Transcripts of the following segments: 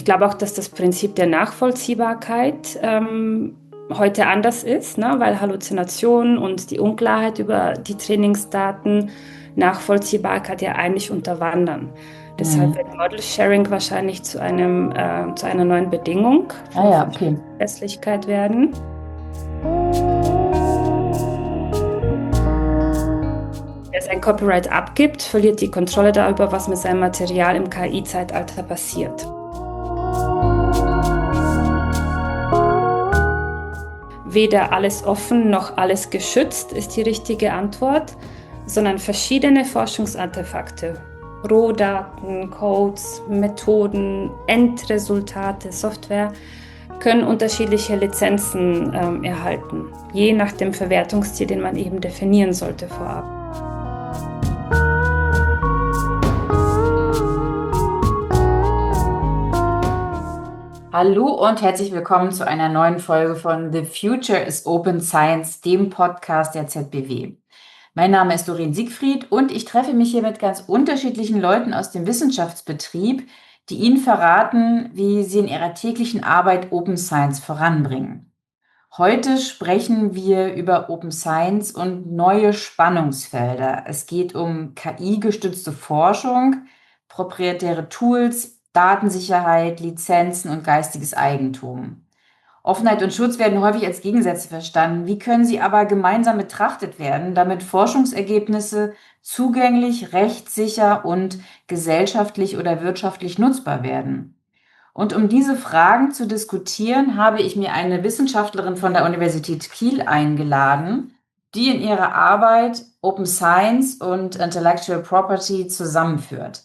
glaube auch, dass das Prinzip der Nachvollziehbarkeit heute anders ist, ne? Weil Halluzinationen und die Unklarheit über die Trainingsdaten Nachvollziehbarkeit ja eigentlich unterwandern. Deshalb Mhm. wird Model Sharing wahrscheinlich zu einer neuen Bedingung Ah ja, für okay. Verlässlichkeit werden. Wer sein Copyright abgibt, verliert die Kontrolle darüber, was mit seinem Material im KI-Zeitalter passiert. Weder alles offen noch alles geschützt ist die richtige Antwort, sondern verschiedene Forschungsartefakte, Rohdaten, Codes, Methoden, Endresultate, Software können unterschiedliche Lizenzen erhalten, je nach dem Verwertungsziel, den man eben definieren sollte vorab. Hallo und herzlich willkommen zu einer neuen Folge von The Future is Open Science, dem Podcast der ZBW. Mein Name ist Doreen Siegfried und ich treffe mich hier mit ganz unterschiedlichen Leuten aus dem Wissenschaftsbetrieb, die Ihnen verraten, wie sie in ihrer täglichen Arbeit Open Science voranbringen. Heute sprechen wir über Open Science und neue Spannungsfelder. Es geht um KI-gestützte Forschung, proprietäre Tools, Datensicherheit, Lizenzen und geistiges Eigentum. Offenheit und Schutz werden häufig als Gegensätze verstanden. Wie können sie aber gemeinsam betrachtet werden, damit Forschungsergebnisse zugänglich, rechtssicher und gesellschaftlich oder wirtschaftlich nutzbar werden? Und um diese Fragen zu diskutieren, habe ich mir eine Wissenschaftlerin von der Universität Kiel eingeladen, die in ihrer Arbeit Open Science und Intellectual Property zusammenführt.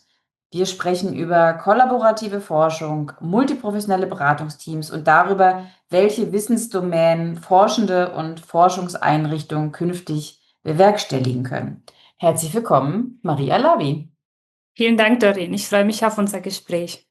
Wir sprechen über kollaborative Forschung, multiprofessionelle Beratungsteams und darüber, welche Wissensdomänen Forschende und Forschungseinrichtungen künftig bewerkstelligen können. Herzlich willkommen, Maria Lavi. Vielen Dank, Doreen. Ich freue mich auf unser Gespräch.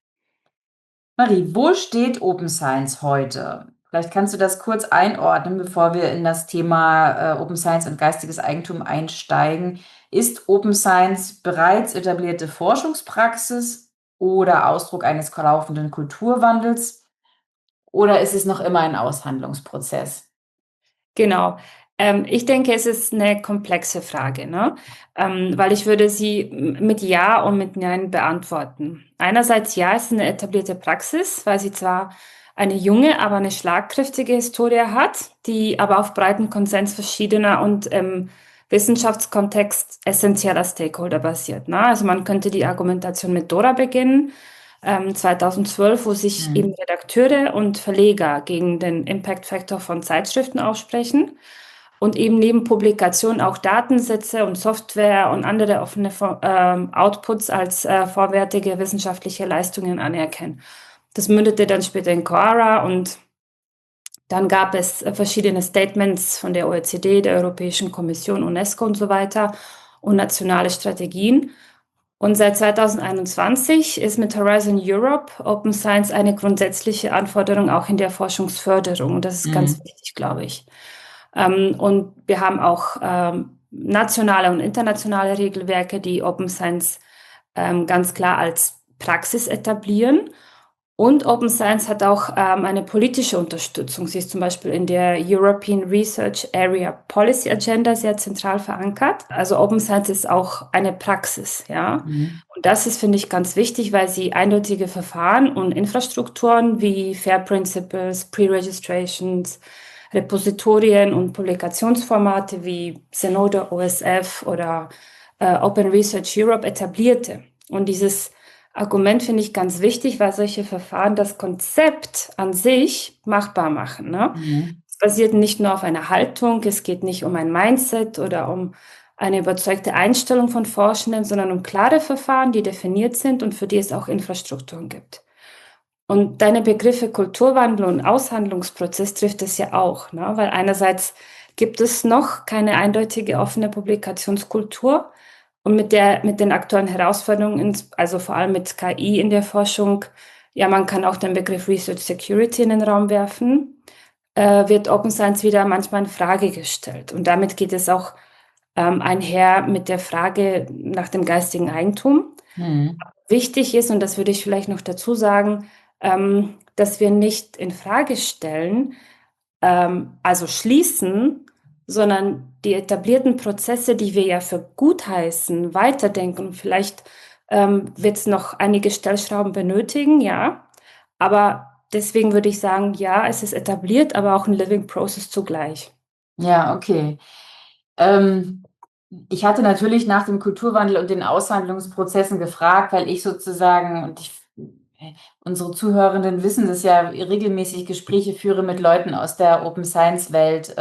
Marie, wo steht Open Science heute? Vielleicht kannst du das kurz einordnen, bevor wir in das Thema Open Science und geistiges Eigentum einsteigen. Ist Open Science bereits etablierte Forschungspraxis oder Ausdruck eines laufenden Kulturwandels? Oder ist es noch immer ein Aushandlungsprozess? Genau. Ich denke, es ist eine komplexe Frage, ne? Weil ich würde sie mit Ja und mit Nein beantworten. Einerseits ja, es ist eine etablierte Praxis, weil sie zwar eine junge, aber eine schlagkräftige Historie hat, die aber auf breiten Konsens verschiedener und im Wissenschaftskontext essentieller Stakeholder basiert, ne? Also man könnte die Argumentation mit Dora beginnen, 2012, wo sich eben Redakteure und Verleger gegen den Impact Factor von Zeitschriften aussprechen und eben neben Publikationen auch Datensätze und Software und andere offene Outputs als vorwertige wissenschaftliche Leistungen anerkennen. Das mündete dann später in Quora und dann gab es verschiedene Statements von der OECD, der Europäischen Kommission, UNESCO und so weiter und nationale Strategien. Und seit 2021 ist mit Horizon Europe Open Science eine grundsätzliche Anforderung auch in der Forschungsförderung. Und das ist ganz Mhm. wichtig, glaube ich. Und wir haben auch nationale und internationale Regelwerke, die Open Science ganz klar als Praxis etablieren. Und Open Science hat auch eine politische Unterstützung. Sie ist zum Beispiel in der European Research Area Policy Agenda sehr zentral verankert. Also Open Science ist auch eine Praxis, ja. Mhm. Und das ist, finde ich, ganz wichtig, weil sie eindeutige Verfahren und Infrastrukturen wie FAIR Principles, Pre-Registrations, Repositorien und Publikationsformate wie Zenodo, OSF oder Open Research Europe etablierte. Und dieses Argument finde ich ganz wichtig, weil solche Verfahren das Konzept an sich machbar machen, ne? Mhm. Es basiert nicht nur auf einer Haltung, es geht nicht um ein Mindset oder um eine überzeugte Einstellung von Forschenden, sondern um klare Verfahren, die definiert sind und für die es auch Infrastrukturen gibt. Und deine Begriffe Kulturwandel und Aushandlungsprozess trifft es ja auch, ne? Weil einerseits gibt es noch keine eindeutige offene Publikationskultur und mit den aktuellen Herausforderungen, also vor allem mit KI in der Forschung, ja, man kann auch den Begriff Research Security in den Raum werfen, wird Open Science wieder manchmal in Frage gestellt. Und damit geht es auch einher mit der Frage nach dem geistigen Eigentum. Mhm. Wichtig ist, und das würde ich vielleicht noch dazu sagen, dass wir nicht in Frage stellen, also schließen, sondern die etablierten Prozesse, die wir ja für gut heißen, weiterdenken. Vielleicht wird es noch einige Stellschrauben benötigen, ja. Aber deswegen würde ich sagen, ja, es ist etabliert, aber auch ein Living Process zugleich. Ja, okay. Ähm, Ich hatte natürlich nach dem Kulturwandel und den Aushandlungsprozessen gefragt, weil ich sozusagen, unsere Zuhörenden wissen das ja, regelmäßig Gespräche führe mit Leuten aus der Open Science Welt,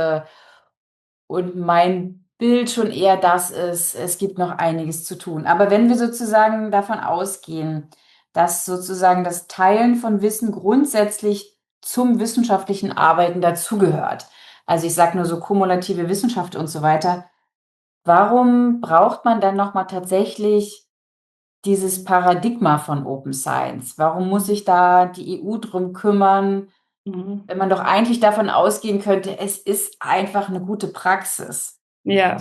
und mein Bild schon eher das ist, es gibt noch einiges zu tun. Aber wenn wir sozusagen davon ausgehen, dass sozusagen das Teilen von Wissen grundsätzlich zum wissenschaftlichen Arbeiten dazugehört, also ich sage nur so kumulative Wissenschaft und so weiter, warum braucht man dann nochmal tatsächlich dieses Paradigma von Open Science? Warum muss sich da die EU drum kümmern, Mhm. wenn man doch eigentlich davon ausgehen könnte, es ist einfach eine gute Praxis? Ja,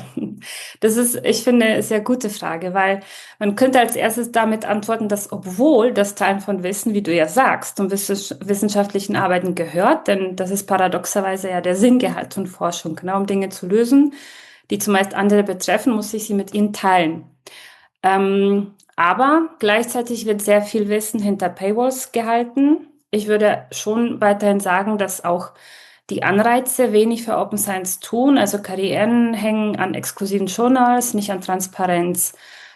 das ist, ich finde, eine sehr gute Frage, weil man könnte als erstes damit antworten, dass obwohl das Teilen von Wissen, wie du ja sagst, zum wissenschaftlichen Arbeiten gehört, denn das ist paradoxerweise ja der Sinngehalt von Forschung, genau, um Dinge zu lösen, die zumeist andere betreffen, muss ich sie mit ihnen teilen. Aber gleichzeitig wird sehr viel Wissen hinter Paywalls gehalten. Ich würde schon weiterhin sagen, dass auch die Anreize wenig für Open Science tun. Also Karrieren hängen an exklusiven Journals, nicht an Transparenz.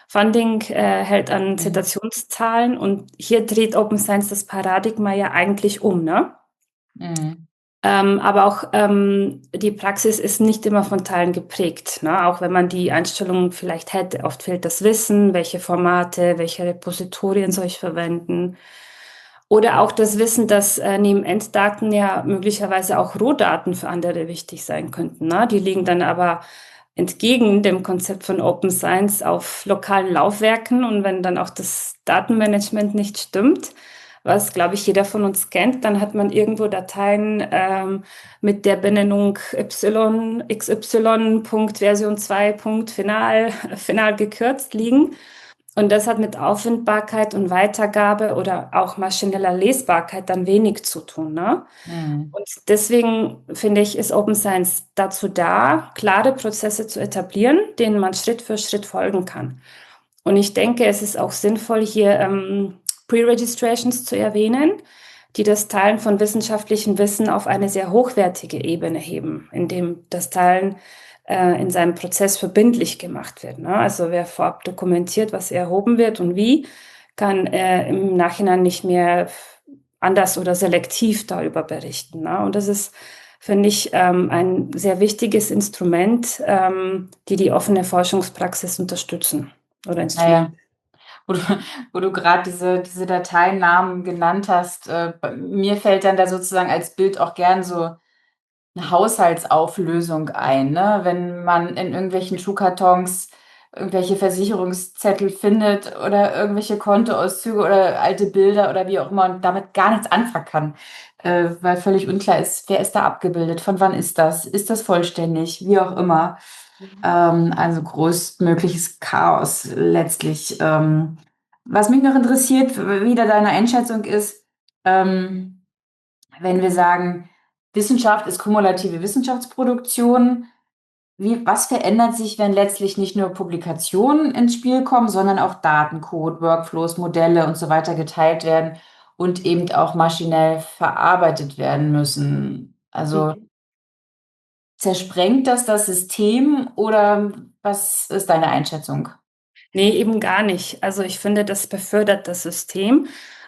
Funding hält an Mhm. Zitationszahlen und hier dreht Open Science das Paradigma ja eigentlich um, ne? Mhm. Aber auch die Praxis ist nicht immer von Teilen geprägt, ne? Auch wenn man die Einstellung vielleicht hätte. Oft fehlt das Wissen, welche Formate, welche Repositorien soll ich verwenden. Oder auch das Wissen, dass neben Enddaten ja möglicherweise auch Rohdaten für andere wichtig sein könnten. Ne? Die liegen dann aber entgegen dem Konzept von Open Science auf lokalen Laufwerken. Und wenn dann auch das Datenmanagement nicht stimmt, was, glaube ich, jeder von uns kennt, dann hat man irgendwo Dateien mit der Benennung XY. Version 2. Final, final gekürzt liegen. Und das hat mit Auffindbarkeit und Weitergabe oder auch maschineller Lesbarkeit dann wenig zu tun, ne? Mhm. Und deswegen finde ich, ist Open Science dazu da, klare Prozesse zu etablieren, denen man Schritt für Schritt folgen kann. Und ich denke, es ist auch sinnvoll, hier Pre-Registrations zu erwähnen, die das Teilen von wissenschaftlichem Wissen auf eine sehr hochwertige Ebene heben, indem das Teilen in seinem Prozess verbindlich gemacht wird. Ne? Also wer vorab dokumentiert, was erhoben wird und wie, kann im Nachhinein nicht mehr anders oder selektiv darüber berichten. Ne? Und das ist, finde ich, ein sehr wichtiges Instrument, die offene Forschungspraxis unterstützen oder Naja, Instrument. wo du, wo du gerade diese Dateinamen genannt hast, mir fällt dann da sozusagen als Bild auch gern so eine Haushaltsauflösung ein, ne? Wenn man in irgendwelchen Schuhkartons irgendwelche Versicherungszettel findet oder irgendwelche Kontoauszüge oder alte Bilder oder wie auch immer und damit gar nichts anfangen kann, weil völlig unklar ist, wer ist da abgebildet, von wann ist das vollständig, wie auch immer. Also größtmögliches Chaos letztlich. Was mich noch interessiert, wie da deine Einschätzung ist, ähm, wenn wir sagen, Wissenschaft ist kumulative Wissenschaftsproduktion, was verändert sich, wenn letztlich nicht nur Publikationen ins Spiel kommen, sondern auch Daten, Code, Workflows, Modelle und so weiter geteilt werden und eben auch maschinell verarbeitet werden müssen? Also Mhm. zersprengt das System oder was ist deine Einschätzung? Nee, eben gar nicht. Also ich finde, das befördert das System.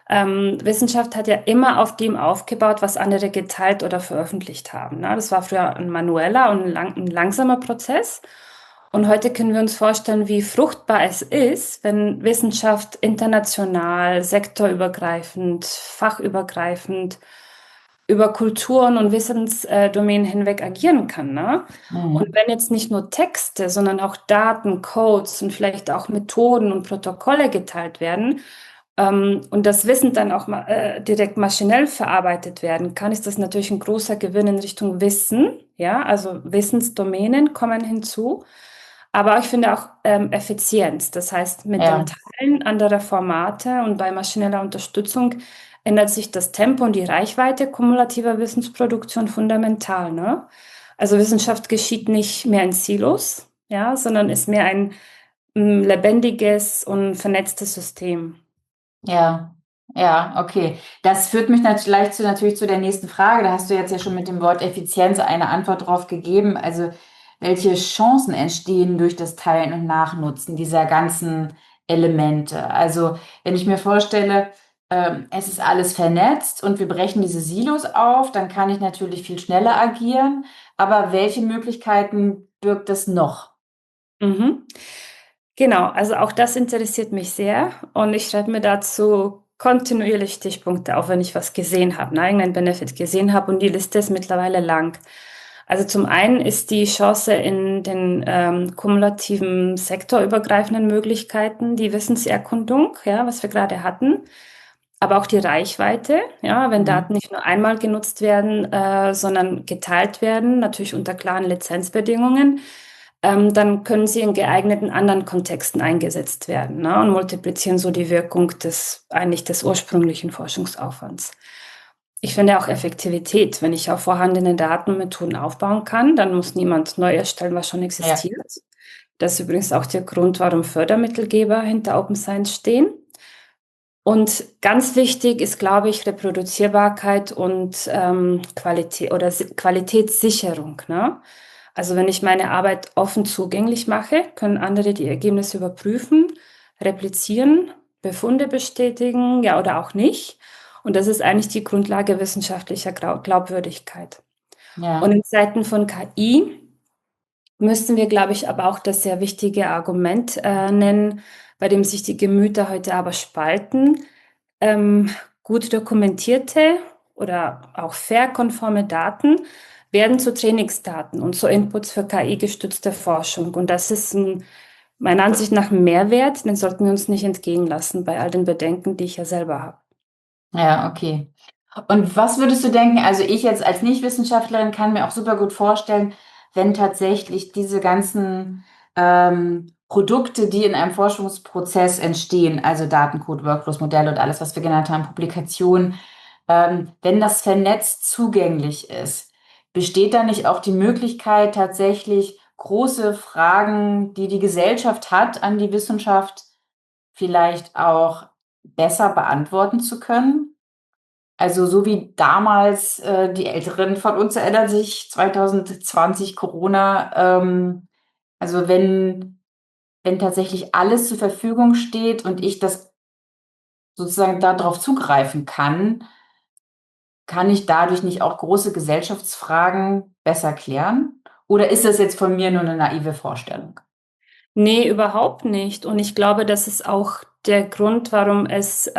Wissenschaft hat ja immer auf dem aufgebaut, was andere geteilt oder veröffentlicht haben. Ne? Das war früher ein manueller und ein langsamer Prozess. Und heute können wir uns vorstellen, wie fruchtbar es ist, wenn Wissenschaft international, sektorübergreifend, fachübergreifend über Kulturen und Wissensdomänen hinweg agieren kann. Ne? Und Mhm. wenn jetzt nicht nur Texte, sondern auch Daten, Codes und vielleicht auch Methoden und Protokolle geteilt werden und das Wissen dann auch direkt maschinell verarbeitet werden kann, ist das natürlich ein großer Gewinn in Richtung Wissen. Ja, also Wissensdomänen kommen hinzu. Aber ich finde auch Effizienz. Das heißt, mit dem Ja, Teilen anderer Formate und bei maschineller Unterstützung ändert sich das Tempo und die Reichweite kumulativer Wissensproduktion fundamental, ne? Also Wissenschaft geschieht nicht mehr in Silos, ja, sondern ist mehr ein lebendiges und vernetztes System. Ja, ja, okay. Das führt mich natürlich zu der nächsten Frage. Da hast du jetzt ja schon mit dem Wort Effizienz eine Antwort drauf gegeben. Also, welche Chancen entstehen durch das Teilen und Nachnutzen dieser ganzen Elemente? Also, wenn ich mir vorstelle, es ist alles vernetzt und wir brechen diese Silos auf, dann kann ich natürlich viel schneller agieren. Aber welche Möglichkeiten birgt es noch? Mhm. Genau, also auch das interessiert mich sehr und ich schreibe mir dazu kontinuierlich Stichpunkte auf, wenn ich was gesehen habe, irgendeinen Benefit gesehen habe und die Liste ist mittlerweile lang. Also zum einen ist die Chance in den kumulativen sektorübergreifenden Möglichkeiten, die Wissenserkundung, ja, was wir gerade hatten, aber auch die Reichweite, ja, wenn Mhm. Daten nicht nur einmal genutzt werden, sondern geteilt werden, natürlich unter klaren Lizenzbedingungen, dann können sie in geeigneten anderen Kontexten eingesetzt werden, ne, und multiplizieren so die Wirkung des ursprünglichen Forschungsaufwands. Ich finde auch Effektivität. Wenn ich auf vorhandene Daten und Methoden aufbauen kann, dann muss niemand neu erstellen, was schon Ja, existiert. Das ist übrigens auch der Grund, warum Fördermittelgeber hinter Open Science stehen. Und ganz wichtig ist, glaube ich, Reproduzierbarkeit und Qualität oder Qualitätssicherung, ne? Also wenn ich meine Arbeit offen zugänglich mache, können andere die Ergebnisse überprüfen, replizieren, Befunde bestätigen, ja oder auch nicht. Und das ist eigentlich die Grundlage wissenschaftlicher Glaubwürdigkeit. Und ja. in Zeiten von KI müssten wir, glaube ich, aber auch das sehr wichtige Argument nennen, bei dem sich die Gemüter heute aber spalten. Gut dokumentierte oder auch fair konforme Daten werden zu Trainingsdaten und zu Inputs für KI-gestützte Forschung. Und das ist meiner Ansicht nach ein Mehrwert, den sollten wir uns nicht entgehen lassen bei all den Bedenken, die ich ja selber habe. Ja, okay. Und was würdest du denken? Also ich jetzt als Nichtwissenschaftlerin kann mir auch super gut vorstellen, wenn tatsächlich diese ganzen Produkte, die in einem Forschungsprozess entstehen, also Datencode, Workflows, Modelle und alles, was wir genannt haben, Publikationen, wenn das vernetzt zugänglich ist, besteht da nicht auch die Möglichkeit, tatsächlich große Fragen, die die Gesellschaft hat, an die Wissenschaft vielleicht auch besser beantworten zu können? Also so wie damals, die Älteren von uns erinnern sich 2020 Corona, also wenn tatsächlich alles zur Verfügung steht und ich das sozusagen darauf zugreifen kann ich dadurch nicht auch große Gesellschaftsfragen besser klären? Oder ist das jetzt von mir nur eine naive Vorstellung? Nee, überhaupt nicht. Und ich glaube, das ist auch der Grund, warum das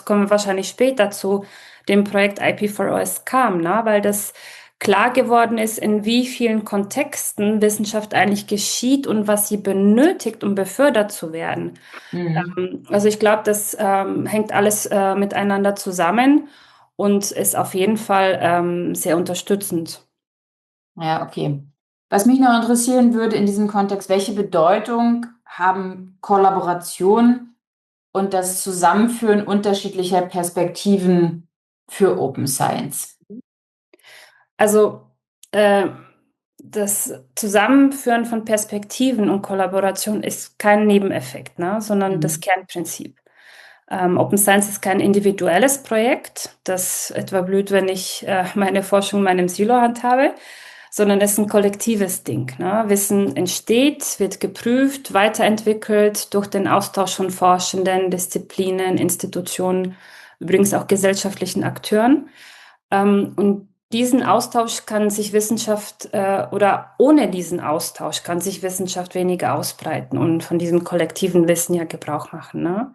kommen wir wahrscheinlich später zu, dem Projekt IP4OS kam, ne? Weil das klar geworden ist, in wie vielen Kontexten Wissenschaft eigentlich geschieht und was sie benötigt, um befördert zu werden. Mhm. Also ich glaube, das hängt alles miteinander zusammen und ist auf jeden Fall sehr unterstützend. Ja, okay. Was mich noch interessieren würde in diesem Kontext, welche Bedeutung haben Kollaboration und das Zusammenführen unterschiedlicher Perspektiven für Open Science? Also äh, das Zusammenführen von Perspektiven und Kollaboration ist kein Nebeneffekt, ne, sondern das Mhm. Kernprinzip. Open Science ist kein individuelles Projekt, das etwa blüht, wenn ich meine Forschung in meinem Silo handhabe, sondern es ist ein kollektives Ding. Ne? Wissen entsteht, wird geprüft, weiterentwickelt durch den Austausch von Forschenden, Disziplinen, Institutionen, übrigens auch gesellschaftlichen Akteuren. Und diesen Austausch kann sich Wissenschaft oder ohne diesen Austausch kann sich Wissenschaft weniger ausbreiten und von diesem kollektiven Wissen ja Gebrauch machen. Ne?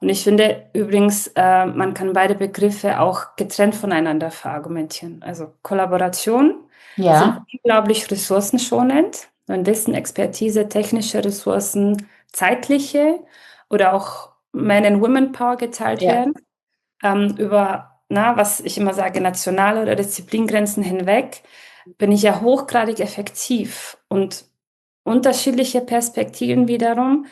Und ich finde übrigens, man kann beide Begriffe auch getrennt voneinander verargumentieren. Also Kollaboration sind Ja, unglaublich ressourcenschonend, wenn Wissen, Expertise, technische Ressourcen, zeitliche oder auch Man- and Women-Power geteilt ja, werden, über, was ich immer sage, nationale oder Disziplingrenzen hinweg, bin ich ja hochgradig effektiv und unterschiedliche Perspektiven wiederum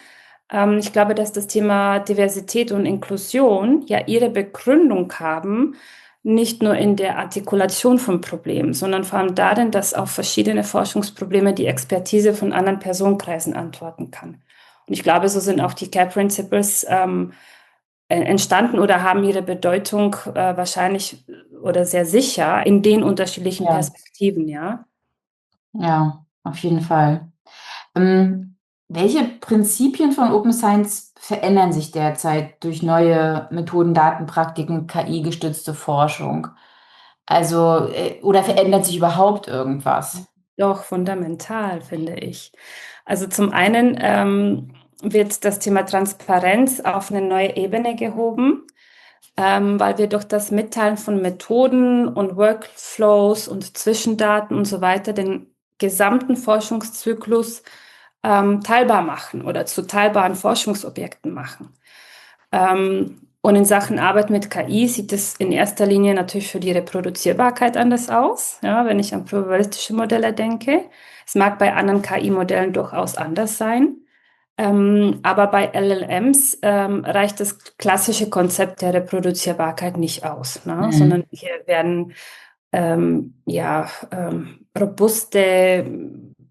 Ich glaube, dass das Thema Diversität und Inklusion ja ihre Begründung haben, nicht nur in der Artikulation von Problemen, sondern vor allem darin, dass auf verschiedene Forschungsprobleme die Expertise von anderen Personenkreisen antworten kann. Und ich glaube, so sind auch die Care Principles entstanden oder haben ihre Bedeutung wahrscheinlich oder sehr sicher in den unterschiedlichen Ja, Perspektiven, ja. ja, auf jeden Fall. Welche Prinzipien von Open Science verändern sich derzeit durch neue Methoden, Datenpraktiken, KI-gestützte Forschung? Also, oder verändert sich überhaupt irgendwas? Doch, fundamental, finde ich. Also zum einen wird das Thema Transparenz auf eine neue Ebene gehoben, weil wir durch das Mitteilen von Methoden und Workflows und Zwischendaten und so weiter den gesamten Forschungszyklus teilbar machen oder zu teilbaren Forschungsobjekten machen. Und in Sachen Arbeit mit KI sieht es in erster Linie natürlich für die Reproduzierbarkeit anders aus, ja, wenn ich an probabilistische Modelle denke. Es mag bei anderen KI-Modellen durchaus anders sein. Aber bei LLMs reicht das klassische Konzept der Reproduzierbarkeit nicht aus, ne? Sondern Mhm. hier werden robuste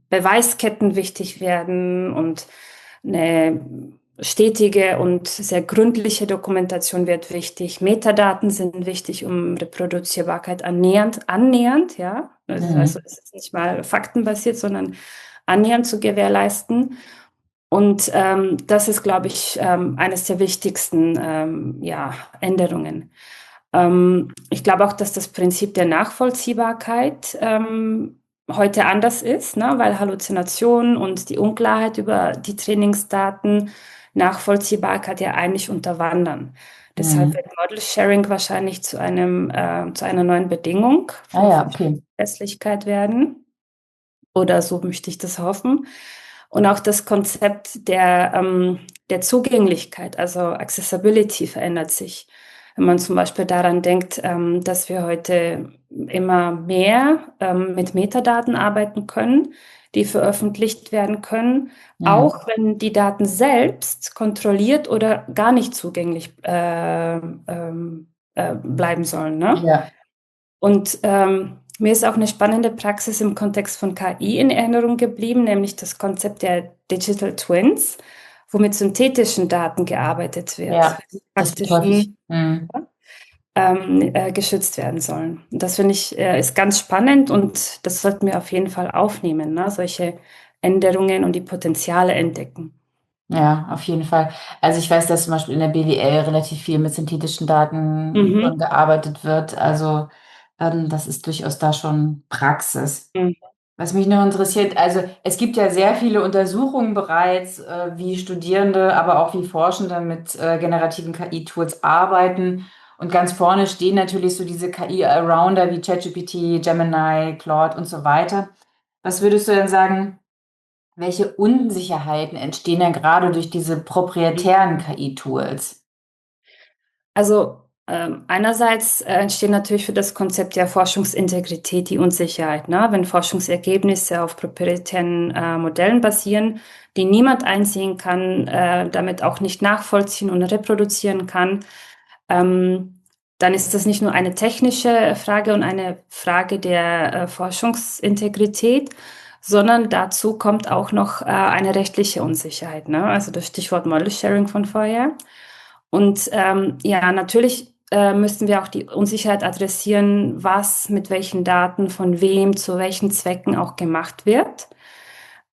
Beweisketten wichtig werden und eine stetige und sehr gründliche Dokumentation wird wichtig. Metadaten sind wichtig, um Reproduzierbarkeit annähernd, ja. Also Mhm. es ist nicht mal faktenbasiert, sondern annähernd zu gewährleisten. Und das ist, glaube ich, eines der wichtigsten ja, Änderungen. Ich glaube auch, dass das Prinzip der Nachvollziehbarkeit heute anders ist, ne? Weil Halluzinationen und die Unklarheit über die Trainingsdaten Nachvollziehbarkeit ja eigentlich unterwandern. Deshalb Mhm. wird Model Sharing wahrscheinlich zu einer neuen Bedingung Ah für ja, okay. Verlässlichkeit werden. Oder so möchte ich das hoffen. Und auch das Konzept der Zugänglichkeit, also Accessibility, verändert sich. Wenn man zum Beispiel daran denkt, dass wir heute immer mehr mit Metadaten arbeiten können, die veröffentlicht werden können, Mhm. auch wenn die Daten selbst kontrolliert oder gar nicht zugänglich bleiben sollen, ne? Ja, Und mir ist auch eine spannende Praxis im Kontext von KI in Erinnerung geblieben, nämlich das Konzept der Digital Twins, wo mit synthetischen Daten gearbeitet wird, ja, die das wird praktisch häufig. nie Mhm. geschützt werden sollen. Und das finde ich ist ganz spannend und das sollten wir auf jeden Fall aufnehmen, ne? Solche Änderungen und die Potenziale entdecken. Ja, auf jeden Fall. Also ich weiß, dass zum Beispiel in der BWL relativ viel mit synthetischen Daten schon Mhm. gearbeitet wird. Also das ist durchaus da schon Praxis. Mhm. Was mich noch interessiert, also es gibt ja sehr viele Untersuchungen bereits, wie Studierende, aber auch wie Forschende mit generativen KI-Tools arbeiten. Und ganz vorne stehen natürlich so diese KI-Allrounder wie ChatGPT, Gemini, Claude und so weiter. Was würdest du denn sagen, welche Unsicherheiten entstehen denn gerade durch diese proprietären KI-Tools? Also einerseits entsteht natürlich für das Konzept der Forschungsintegrität die Unsicherheit, ne? Wenn Forschungsergebnisse auf proprietären Modellen basieren, die niemand einsehen kann, damit auch nicht nachvollziehen und reproduzieren kann, ähm, dann ist das nicht nur eine technische Frage und eine Frage der Forschungsintegrität, sondern dazu kommt auch noch eine rechtliche Unsicherheit, ne? Also das Stichwort Model Sharing von vorher. Und ja, natürlich müssten wir auch die Unsicherheit adressieren, was mit welchen Daten von wem zu welchen Zwecken auch gemacht wird.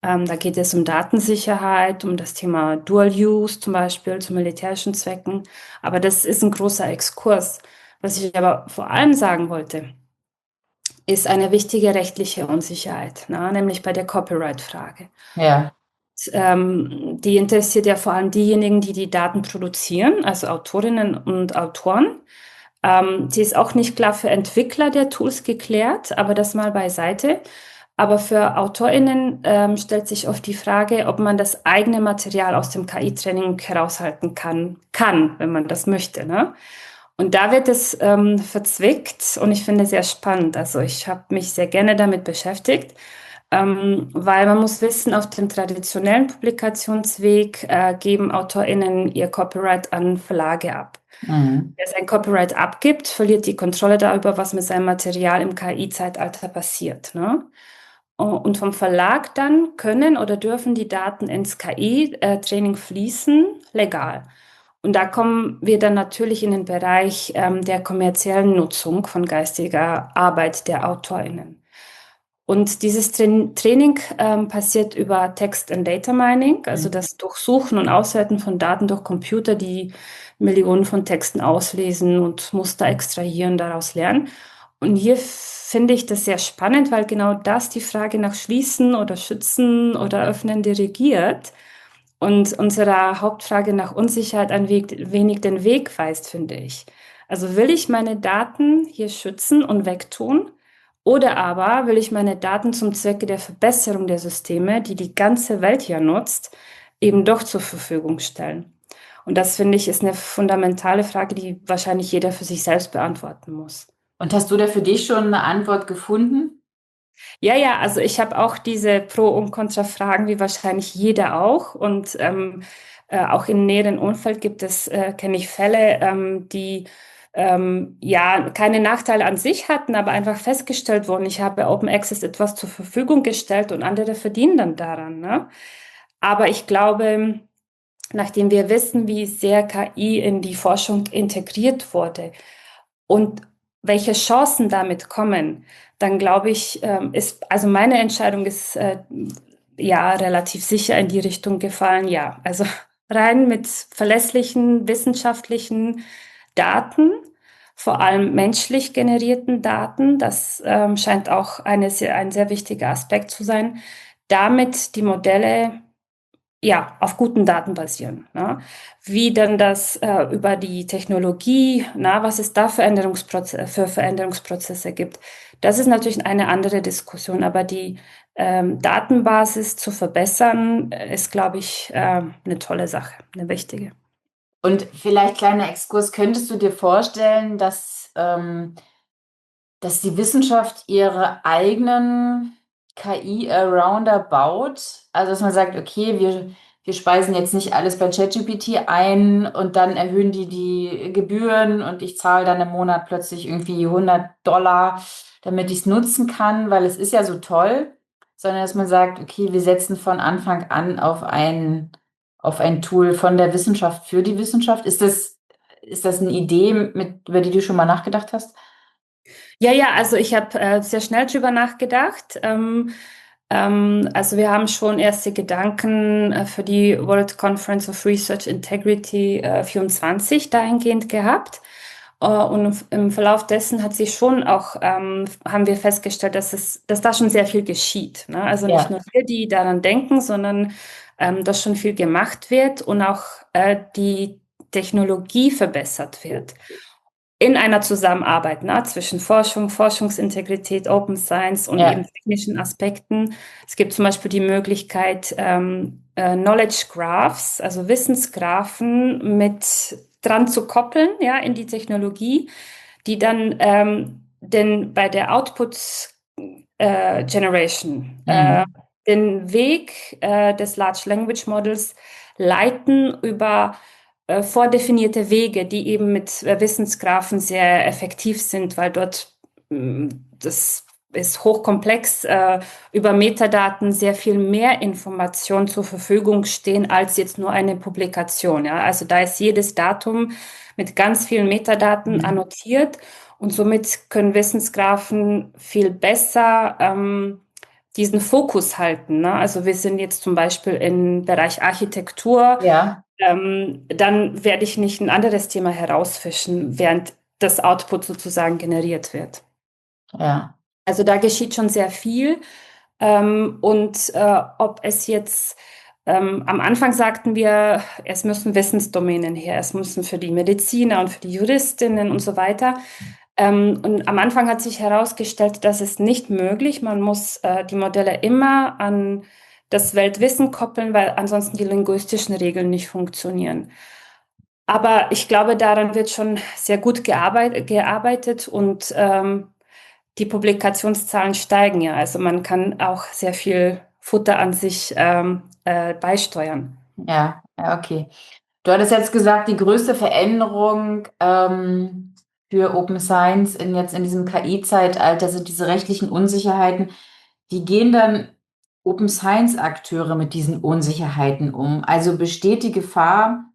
Da geht es um Datensicherheit, um das Thema Dual Use zum Beispiel zu militärischen Zwecken. Aber das ist ein großer Exkurs. Was ich aber vor allem sagen wollte, ist eine wichtige rechtliche Unsicherheit, ne? Nämlich bei der Copyright-Frage. Ja, Die interessiert ja vor allem diejenigen, die die Daten produzieren, also Autorinnen und Autoren. Sie ist auch nicht klar für Entwickler der Tools geklärt, aber das mal beiseite. Aber für AutorInnen stellt sich oft die Frage, ob man das eigene Material aus dem KI-Training heraushalten kann, wenn man das möchte, ne? Und da wird es verzwickt und ich finde sehr spannend. Also ich habe mich sehr gerne damit beschäftigt. weil man muss wissen, auf dem traditionellen Publikationsweg geben AutorInnen ihr Copyright an Verlage ab. Mhm. Wer sein Copyright abgibt, verliert die Kontrolle darüber, was mit seinem Material im KI-Zeitalter passiert. Ne? Und vom Verlag dann können oder dürfen die Daten ins KI-Training fließen, legal. Und da kommen wir dann natürlich in den Bereich der kommerziellen Nutzung von geistiger Arbeit der AutorInnen. Und dieses Training passiert über Text- and Data Mining, also Mhm. das Durchsuchen und Auswerten von Daten durch Computer, die Millionen von Texten auslesen und Muster extrahieren, daraus lernen. Und hier finde ich das sehr spannend, weil genau das die Frage nach Schließen oder Schützen oder Öffnen dirigiert und unserer Hauptfrage nach Unsicherheit wenig den Weg weist, finde ich. Also will ich meine Daten hier schützen und wegtun? Oder aber will ich meine Daten zum Zwecke der Verbesserung der Systeme, die die ganze Welt hier nutzt, eben doch zur Verfügung stellen? Und das finde ich ist eine fundamentale Frage, die wahrscheinlich jeder für sich selbst beantworten muss. Und hast du da für dich schon eine Antwort gefunden? Ja, ja, also ich habe auch diese Pro- und Kontra-Fragen, wie wahrscheinlich jeder auch. Und auch im näheren Umfeld kenne ich Fälle, die ja keine Nachteile an sich hatten, aber einfach festgestellt wurden, ich habe Open Access etwas zur Verfügung gestellt und andere verdienen dann daran. Ne? Aber ich glaube, nachdem wir wissen, wie sehr KI in die Forschung integriert wurde, und welche Chancen damit kommen, dann glaube ich, also meine Entscheidung ist ja relativ sicher in die Richtung gefallen, ja. Also rein mit verlässlichen wissenschaftlichen Daten, vor allem menschlich generierten Daten, das scheint auch ein sehr wichtiger Aspekt zu sein, damit die Modelle ja, auf guten Daten basieren. Ne? Wie denn das über die Technologie, was es da für Veränderungsprozesse gibt, das ist natürlich eine andere Diskussion, aber die Datenbasis zu verbessern, ist, glaube ich, eine tolle Sache, eine wichtige. Und vielleicht kleiner Exkurs, könntest du dir vorstellen, dass die Wissenschaft ihre eigenen KI-Arounder baut? Also, dass man sagt, okay, wir speisen jetzt nicht alles bei ChatGPT ein und dann erhöhen die Gebühren und ich zahle dann im Monat plötzlich irgendwie $100, damit ich es nutzen kann, weil es ist ja so toll, sondern dass man sagt, okay, wir setzen von Anfang an auf ein Tool von der Wissenschaft für die Wissenschaft. Ist das eine Idee, über die du schon mal nachgedacht hast? Ja, ja, also ich habe sehr schnell drüber nachgedacht. Also wir haben schon erste Gedanken für die World Conference of Research Integrity 24 dahingehend gehabt. Und im Verlauf dessen hat sich schon auch, haben wir festgestellt, dass da schon sehr viel geschieht. Ne? Also nicht Ja. nur wir, die daran denken, sondern dass schon viel gemacht wird und auch die Technologie verbessert wird in einer Zusammenarbeit, ne, zwischen Forschung, Forschungsintegrität, Open Science und eben Ja. technischen Aspekten. Es gibt zum Beispiel die Möglichkeit, Knowledge Graphs, also Wissensgraphen mit dran zu koppeln, ja, in die Technologie, die dann denn bei der Output Generation Mhm. den Weg des Large Language Models leiten über vordefinierte Wege, die eben mit Wissensgraphen sehr effektiv sind, weil dort das ist hochkomplex, über Metadaten sehr viel mehr Informationen zur Verfügung stehen als jetzt nur eine Publikation. Ja? Also da ist jedes Datum mit ganz vielen Metadaten Mhm. annotiert und somit können Wissensgraphen viel besser diesen Fokus halten. Ne? Also wir sind jetzt zum Beispiel im Bereich Architektur, Ja. dann werde ich nicht ein anderes Thema herausfischen, während das Output sozusagen generiert wird. Ja. Also da geschieht schon sehr viel. Und ob es jetzt, am Anfang sagten wir, es müssen Wissensdomänen her, es müssen für die Mediziner und für die Juristinnen und so weiter. Und am Anfang hat sich herausgestellt, das ist nicht möglich. Man muss die Modelle immer an das Weltwissen koppeln, weil ansonsten die linguistischen Regeln nicht funktionieren. Aber ich glaube, daran wird schon sehr gut gearbeitet und die Publikationszahlen steigen ja. Also man kann auch sehr viel Futter an sich beisteuern. Ja, ja, okay. Du hattest jetzt gesagt, die größte Veränderung für Open Science jetzt in diesem KI-Zeitalter sind diese rechtlichen Unsicherheiten. Wie gehen dann Open Science-Akteure mit diesen Unsicherheiten um? Also besteht die Gefahr,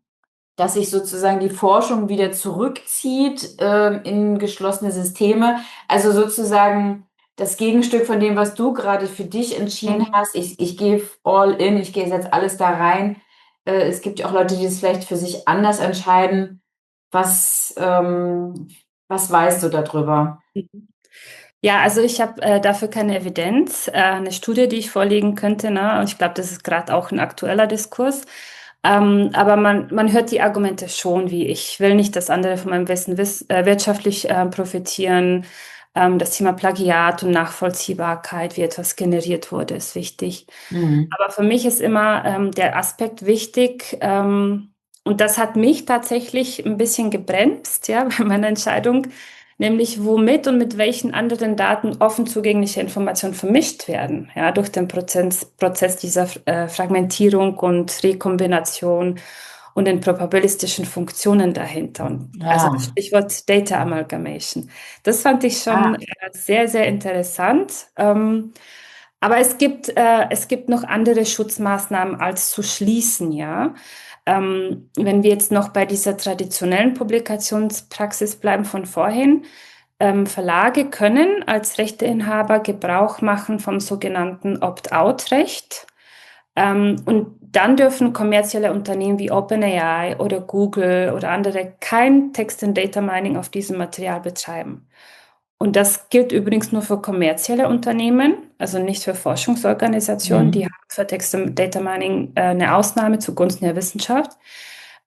dass sich sozusagen die Forschung wieder zurückzieht in geschlossene Systeme? Also sozusagen das Gegenstück von dem, was du gerade für dich entschieden Mhm. hast. Ich gehe all in, ich gehe jetzt alles da rein. Es gibt ja auch Leute, die es vielleicht für sich anders entscheiden. Was, was weißt du darüber? Mhm. Ja, also ich habe dafür keine Evidenz, eine Studie, die ich vorlegen könnte, ne? Und ich glaube, das ist gerade auch ein aktueller Diskurs. Aber man hört die Argumente schon, wie ich will nicht, dass andere von meinem Wissen wirtschaftlich profitieren. Das Thema Plagiat und Nachvollziehbarkeit, wie etwas generiert wurde, ist wichtig. Mhm. Aber für mich ist immer der Aspekt wichtig, und das hat mich tatsächlich ein bisschen gebremst, ja, bei meiner Entscheidung, nämlich womit und mit welchen anderen Daten offen zugängliche Informationen vermischt werden, ja, durch den Prozess dieser Fragmentierung und Rekombination und den probabilistischen Funktionen dahinter. Und also das Ja. Stichwort Data Amalgamation. Das fand ich schon Ah. sehr, sehr interessant. Aber es gibt noch andere Schutzmaßnahmen als zu schließen, ja. Wenn wir jetzt noch bei dieser traditionellen Publikationspraxis bleiben von vorhin, Verlage können als Rechteinhaber Gebrauch machen vom sogenannten Opt-out-Recht. Und dann dürfen kommerzielle Unternehmen wie OpenAI oder Google oder andere kein Text- und Data Mining auf diesem Material betreiben. Und das gilt übrigens nur für kommerzielle Unternehmen, also nicht für Forschungsorganisationen. Die Mhm. haben für Text- und Data Mining eine Ausnahme zugunsten der Wissenschaft.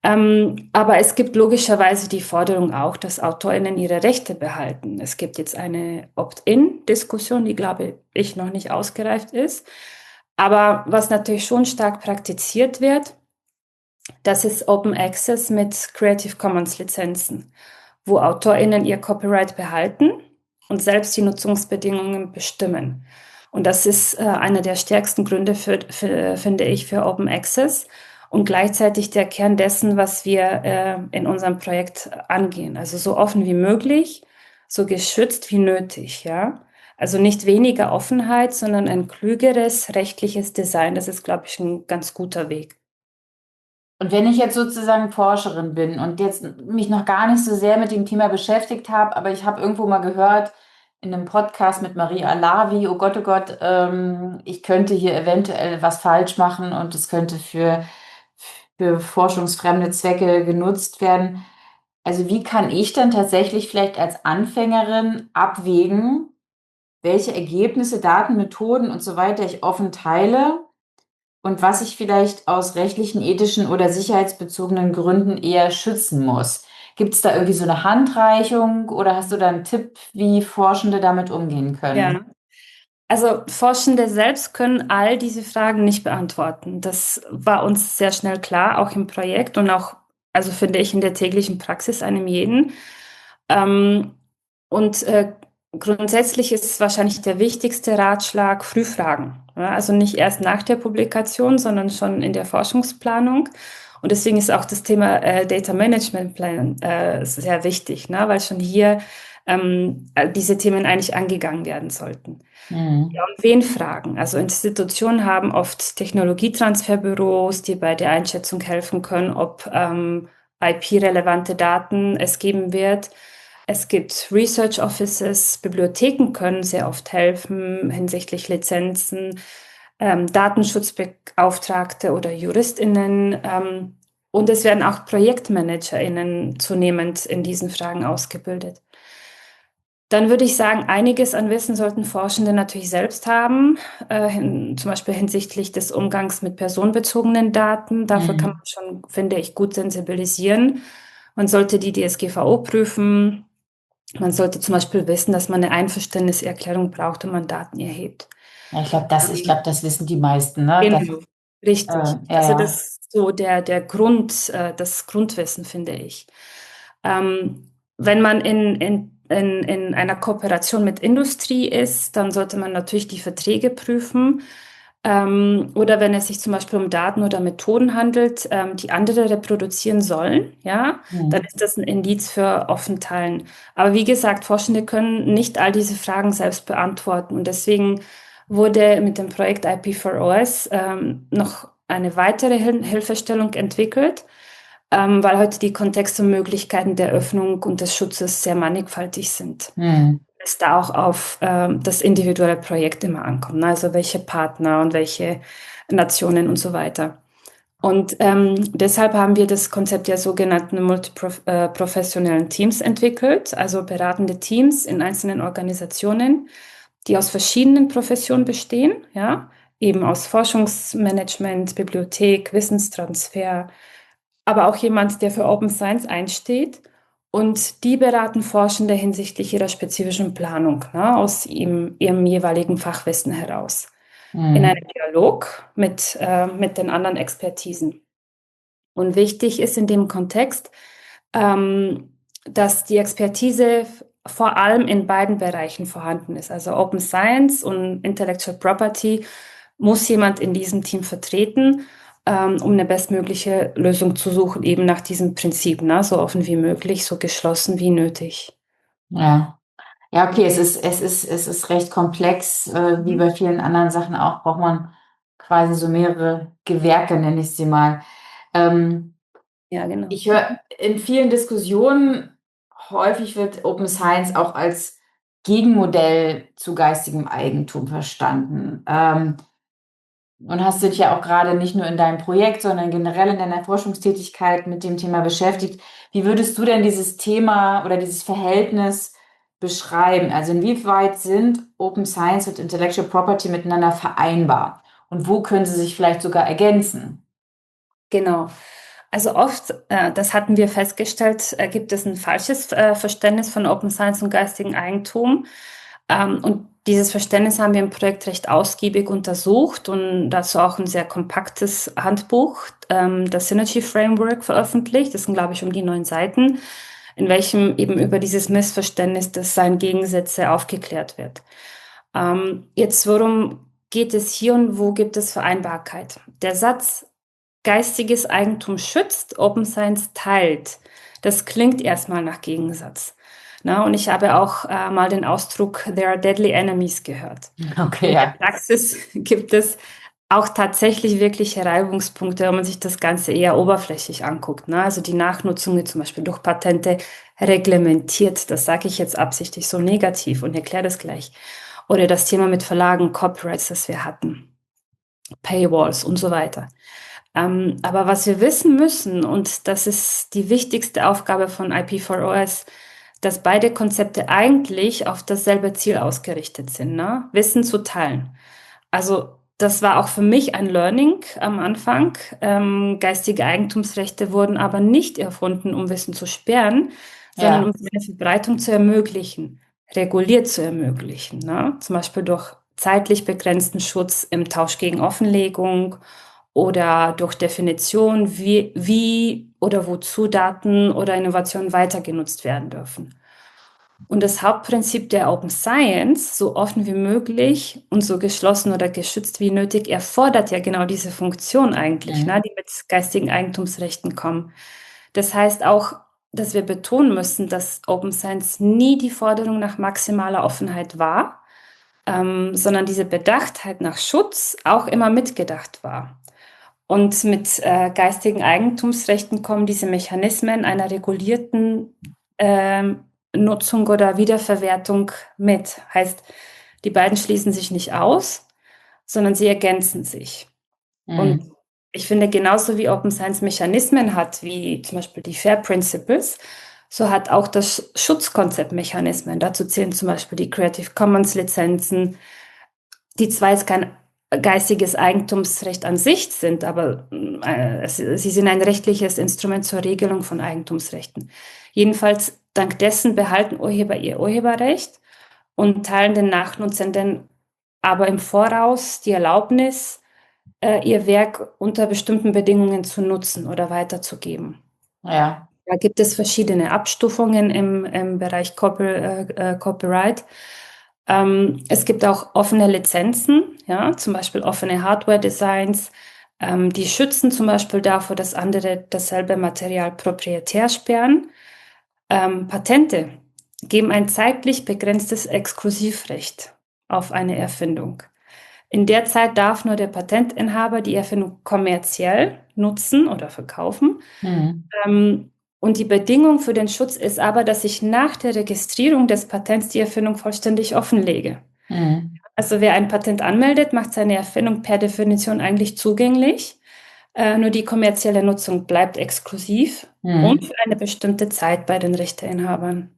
Aber es gibt logischerweise die Forderung auch, dass AutorInnen ihre Rechte behalten. Es gibt jetzt eine Opt-in-Diskussion, die, glaube ich, noch nicht ausgereift ist. Aber was natürlich schon stark praktiziert wird, das ist Open Access mit Creative Commons Lizenzen, wo AutorInnen ihr Copyright behalten und selbst die Nutzungsbedingungen bestimmen. Und das ist einer der stärksten Gründe finde ich, für Open Access und gleichzeitig der Kern dessen, was wir in unserem Projekt angehen. Also so offen wie möglich, so geschützt wie nötig, ja. Also nicht weniger Offenheit, sondern ein klügeres rechtliches Design. Das ist, glaube ich, ein ganz guter Weg. Und wenn ich jetzt sozusagen Forscherin bin und jetzt mich noch gar nicht so sehr mit dem Thema beschäftigt habe, aber ich habe irgendwo mal gehört in einem Podcast mit Maria Alavi, oh Gott, ich könnte hier eventuell was falsch machen und es könnte für forschungsfremde Zwecke genutzt werden. Also wie kann ich dann tatsächlich vielleicht als Anfängerin abwägen, welche Ergebnisse, Daten, Methoden und so weiter ich offen teile? Und was ich vielleicht aus rechtlichen, ethischen oder sicherheitsbezogenen Gründen eher schützen muss. Gibt es da irgendwie so eine Handreichung oder hast du da einen Tipp, wie Forschende damit umgehen können? Ja. Also Forschende selbst können all diese Fragen nicht beantworten. Das war uns sehr schnell klar, auch im Projekt und auch, also finde ich, in der täglichen Praxis einem jeden. Ähm, und grundsätzlich ist wahrscheinlich der wichtigste Ratschlag früh fragen. Ja, also nicht erst nach der Publikation, sondern schon in der Forschungsplanung. Und deswegen ist auch das Thema Data Management Plan sehr wichtig, ne? Weil schon hier diese Themen eigentlich angegangen werden sollten. Ja, Mhm. und wen fragen? Also Institutionen haben oft Technologietransferbüros, die bei der Einschätzung helfen können, ob IP-relevante Daten es geben wird. Es gibt Research Offices, Bibliotheken können sehr oft helfen hinsichtlich Lizenzen, Datenschutzbeauftragte oder JuristInnen. Und es werden auch ProjektmanagerInnen zunehmend in diesen Fragen ausgebildet. Dann würde ich sagen, einiges an Wissen sollten Forschende natürlich selbst haben, zum Beispiel hinsichtlich des Umgangs mit personenbezogenen Daten. Dafür kann man Mhm. schon, finde ich, gut sensibilisieren. Man sollte die DSGVO prüfen. Man sollte zum Beispiel wissen, dass man eine Einverständniserklärung braucht, wenn man Daten erhebt. Ja, ich Ähm, glaube, das wissen die meisten, ne? genau, richtig. Ja, Also das ja. ist so das Grundwissen, finde ich. Wenn man in in einer Kooperation mit Industrie ist, dann sollte man natürlich die Verträge prüfen. Oder wenn es sich zum Beispiel um Daten oder Methoden handelt, die andere reproduzieren sollen, ja, dann Mhm. ist das ein Indiz für offen teilen. Aber wie gesagt, Forschende können nicht all diese Fragen selbst beantworten. Und deswegen wurde mit dem Projekt IP4OS noch eine weitere Hilfestellung entwickelt, weil heute die Kontexte und Möglichkeiten der Öffnung und des Schutzes sehr mannigfaltig sind. Mhm. Es da auch auf das individuelle Projekt immer ankommt, ne? Also welche Partner und welche Nationen und so weiter. Und deshalb haben wir das Konzept der sogenannten multiprofessionellen Teams entwickelt, also beratende Teams in einzelnen Organisationen, die aus verschiedenen Professionen bestehen, ja, eben aus Forschungsmanagement, Bibliothek, Wissenstransfer, aber auch jemand, der für Open Science einsteht. Und die beraten Forschende hinsichtlich ihrer spezifischen Planung, ne, aus ihrem jeweiligen Fachwissen heraus. In einem Mhm. Dialog mit den anderen Expertisen. Und wichtig ist in dem Kontext, dass die Expertise vor allem in beiden Bereichen vorhanden ist. Also Open Science und Intellectual Property muss jemand in diesem Team vertreten, um eine bestmögliche Lösung zu suchen, eben nach diesem Prinzip, ne? So offen wie möglich, so geschlossen wie nötig. Ja. Ja, okay, es ist recht komplex, wie Mhm. bei vielen anderen Sachen auch, braucht man quasi so mehrere Gewerke, nenne ich sie mal. Ähm, Ja, genau. Ich höre in vielen Diskussionen, häufig wird Open Science auch als Gegenmodell zu geistigem Eigentum verstanden. Und hast dich ja auch gerade nicht nur in deinem Projekt, sondern generell in deiner Forschungstätigkeit mit dem Thema beschäftigt. Wie würdest du denn dieses Thema oder dieses Verhältnis beschreiben? Also inwieweit sind Open Science und Intellectual Property miteinander vereinbar? Und wo können sie sich vielleicht sogar ergänzen? Genau. Also oft, das hatten wir festgestellt, gibt es ein falsches Verständnis von Open Science und geistigem Eigentum. Und dieses Verständnis haben wir im Projekt recht ausgiebig untersucht und dazu auch ein sehr kompaktes Handbuch, das Synergy Framework, veröffentlicht. Das sind, glaube ich, um die 9 Seiten, in welchem eben über dieses Missverständnis, das seien Gegensätze, aufgeklärt wird. Jetzt, worum geht es hier und wo gibt es Vereinbarkeit? Der Satz, geistiges Eigentum schützt, Open Science teilt. Das klingt erstmal nach Gegensatz. Na, und ich habe auch mal den Ausdruck There are deadly enemies gehört. Okay, In ja. der Praxis gibt es auch tatsächlich wirkliche Reibungspunkte, wenn man sich das Ganze eher oberflächlich anguckt. Ne? Also die Nachnutzung, wie zum Beispiel durch Patente, reglementiert. Das sage ich jetzt absichtlich so negativ und erkläre das gleich. Oder das Thema mit Verlagen, Copyrights, das wir hatten, Paywalls und so weiter. Aber was wir wissen müssen, und das ist die wichtigste Aufgabe von IP4OS, dass beide Konzepte eigentlich auf dasselbe Ziel ausgerichtet sind, ne? Wissen zu teilen. Also das war auch für mich ein Learning am Anfang. Geistige Eigentumsrechte wurden aber nicht erfunden, um Wissen zu sperren, sondern um Ja. seine Verbreitung zu ermöglichen, reguliert zu ermöglichen, ne? Zum Beispiel durch zeitlich begrenzten Schutz im Tausch gegen Offenlegung oder durch Definition, wie oder wozu Daten oder Innovationen weiter genutzt werden dürfen. Und das Hauptprinzip der Open Science, so offen wie möglich und so geschlossen oder geschützt wie nötig, erfordert ja genau diese Funktion eigentlich, ne, Mhm. die mit geistigen Eigentumsrechten kommen. Das heißt auch, dass wir betonen müssen, dass Open Science nie die Forderung nach maximaler Offenheit war, sondern diese Bedachtheit nach Schutz auch immer mitgedacht war. Und mit geistigen Eigentumsrechten kommen diese Mechanismen einer regulierten Nutzung oder Wiederverwertung mit. Heißt, die beiden schließen sich nicht aus, sondern sie ergänzen sich. Und Mhm. ich finde, genauso wie Open Science Mechanismen hat, wie zum Beispiel die FAIR Principles, so hat auch das Schutzkonzept Mechanismen. Dazu zählen zum Beispiel die Creative Commons Lizenzen, die zwar jetzt kein geistiges Eigentumsrecht an sich sind, aber sie sind ein rechtliches Instrument zur Regelung von Eigentumsrechten. Jedenfalls dank dessen behalten Urheber ihr Urheberrecht und teilen den Nachnutzenden aber im Voraus die Erlaubnis, ihr Werk unter bestimmten Bedingungen zu nutzen oder weiterzugeben. Ja. Da gibt es verschiedene Abstufungen im Bereich Copyright. Es gibt auch offene Lizenzen, ja, zum Beispiel offene Hardware-Designs, die schützen zum Beispiel davor, dass andere dasselbe Material proprietär sperren. Patente geben ein zeitlich begrenztes Exklusivrecht auf eine Erfindung. In der Zeit darf nur der Patentinhaber die Erfindung kommerziell nutzen oder verkaufen. Mhm. Und die Bedingung für den Schutz ist aber, dass ich nach der Registrierung des Patents die Erfindung vollständig offenlege. Mhm. Also wer ein Patent anmeldet, macht seine Erfindung per Definition eigentlich zugänglich. Nur die kommerzielle Nutzung bleibt exklusiv und Mhm. für eine bestimmte Zeit bei den Rechteinhabern.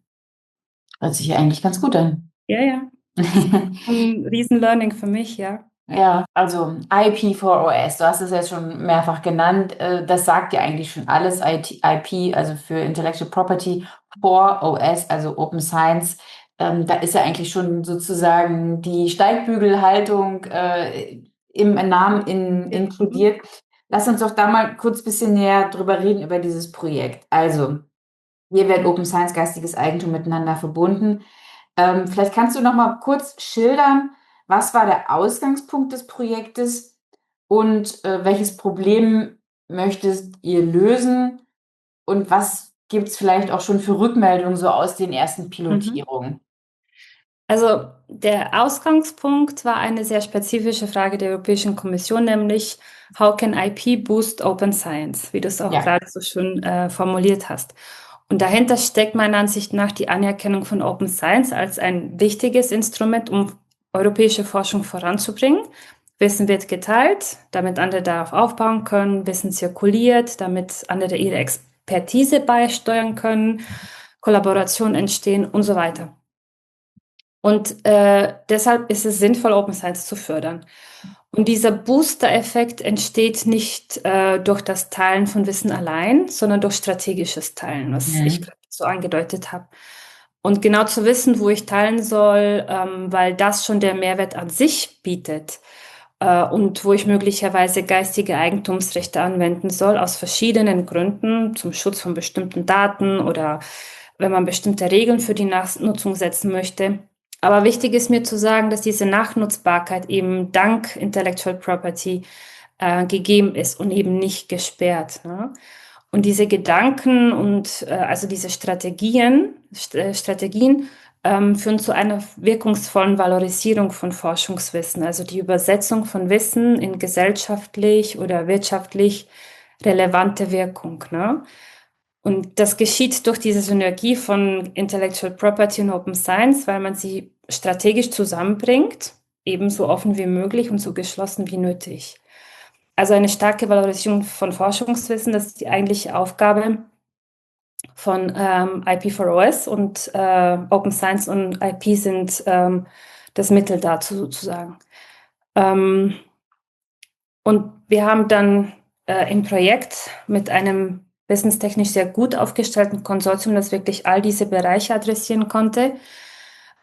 Hört sich ja eigentlich ganz gut an. Ja, ja. Das ist ein Riesen-Learning für mich, ja. Ja, also IP4OS, du hast es jetzt schon mehrfach genannt, das sagt ja eigentlich schon alles. IP, also für Intellectual Property, for OS, also Open Science, da ist ja eigentlich schon sozusagen die Steigbügelhaltung im Namen Ja. Mhm. inkludiert. Lass uns doch da mal kurz ein bisschen näher drüber reden, über dieses Projekt. Also, hier wird Open Science, geistiges Eigentum miteinander verbunden. Vielleicht kannst du noch mal kurz schildern, was war der Ausgangspunkt des Projektes und welches Problem möchtet ihr lösen und was gibt es vielleicht auch schon für Rückmeldungen so aus den ersten Mhm. Pilotierungen? Also der Ausgangspunkt war eine sehr spezifische Frage der Europäischen Kommission, nämlich How can IP boost Open Science, wie du es auch Ja. gerade so schön formuliert hast. Und dahinter steckt meiner Ansicht nach die Anerkennung von Open Science als ein wichtiges Instrument, um europäische Forschung voranzubringen. Wissen wird geteilt, damit andere darauf aufbauen können, Wissen zirkuliert, damit andere ihre Expertise beisteuern können, Kollaborationen entstehen und so weiter. Und deshalb ist es sinnvoll, Open Science zu fördern. Und dieser Booster-Effekt entsteht nicht durch das Teilen von Wissen allein, sondern durch strategisches Teilen, was ich Mhm. gerade so angedeutet habe. Und genau zu wissen, wo ich teilen soll, weil das schon der Mehrwert an sich bietet und wo ich möglicherweise geistige Eigentumsrechte anwenden soll, aus verschiedenen Gründen, zum Schutz von bestimmten Daten oder wenn man bestimmte Regeln für die Nachnutzung setzen möchte. Aber wichtig ist mir zu sagen, dass diese Nachnutzbarkeit eben dank Intellectual Property gegeben ist und eben nicht gesperrt. Ne? Und diese Gedanken und also diese Strategien führen zu einer wirkungsvollen Valorisierung von Forschungswissen, also die Übersetzung von Wissen in gesellschaftlich oder wirtschaftlich relevante Wirkung. Ne? Und das geschieht durch diese Synergie von Intellectual Property und Open Science, weil man sie strategisch zusammenbringt, ebenso offen wie möglich und so geschlossen wie nötig. Also eine starke Valorisierung von Forschungswissen, das ist die eigentliche Aufgabe von IP4OS und Open Science und IP sind das Mittel dazu sozusagen. Ähm, und wir haben dann im Projekt mit einem wissenstechnisch sehr gut aufgestellten Konsortium, das wirklich all diese Bereiche adressieren konnte,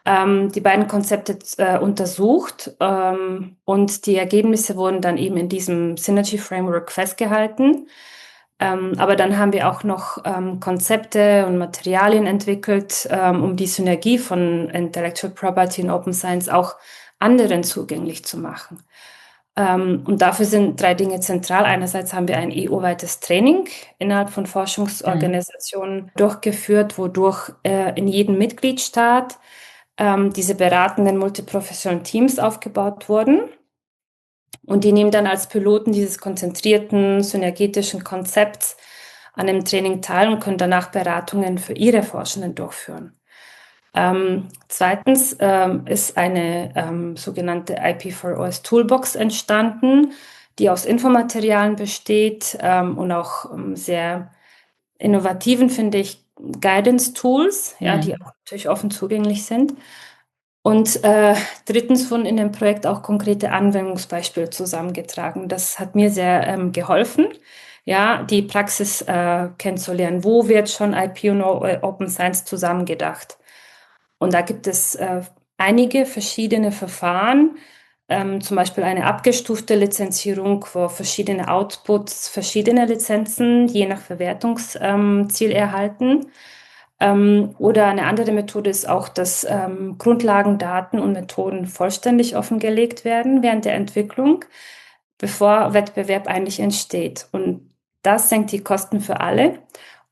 die beiden Konzepte untersucht und die Ergebnisse wurden dann eben in diesem Synergy Framework festgehalten. Aber dann haben wir auch noch Konzepte und Materialien entwickelt, um die Synergie von Intellectual Property und Open Science auch anderen zugänglich zu machen. Und dafür sind drei Dinge zentral. Einerseits haben wir ein EU-weites Training innerhalb von Mhm. Forschungsorganisationen durchgeführt, wodurch in jedem Mitgliedstaat diese beratenden multiprofessionellen Teams aufgebaut wurden. Und die nehmen dann als Piloten dieses konzentrierten, synergetischen Konzepts an dem Training teil und können danach Beratungen für ihre Forschenden durchführen. Zweitens ist eine sogenannte IP4OS Toolbox entstanden, die aus Infomaterialien besteht und auch sehr innovativen, finde ich, Guidance-Tools, ja, die Mhm. auch natürlich offen zugänglich sind. Und drittens wurden in dem Projekt auch konkrete Anwendungsbeispiele zusammengetragen. Das hat mir sehr geholfen, ja, die Praxis kennenzulernen. Wo wird schon IP und Open Science zusammengedacht? Und da gibt es einige verschiedene Verfahren, zum Beispiel eine abgestufte Lizenzierung, wo verschiedene Outputs verschiedene Lizenzen je nach Verwertungsziel erhalten. Oder eine andere Methode ist auch, dass Grundlagendaten und Methoden vollständig offengelegt werden während der Entwicklung, bevor Wettbewerb eigentlich entsteht. Und das senkt die Kosten für alle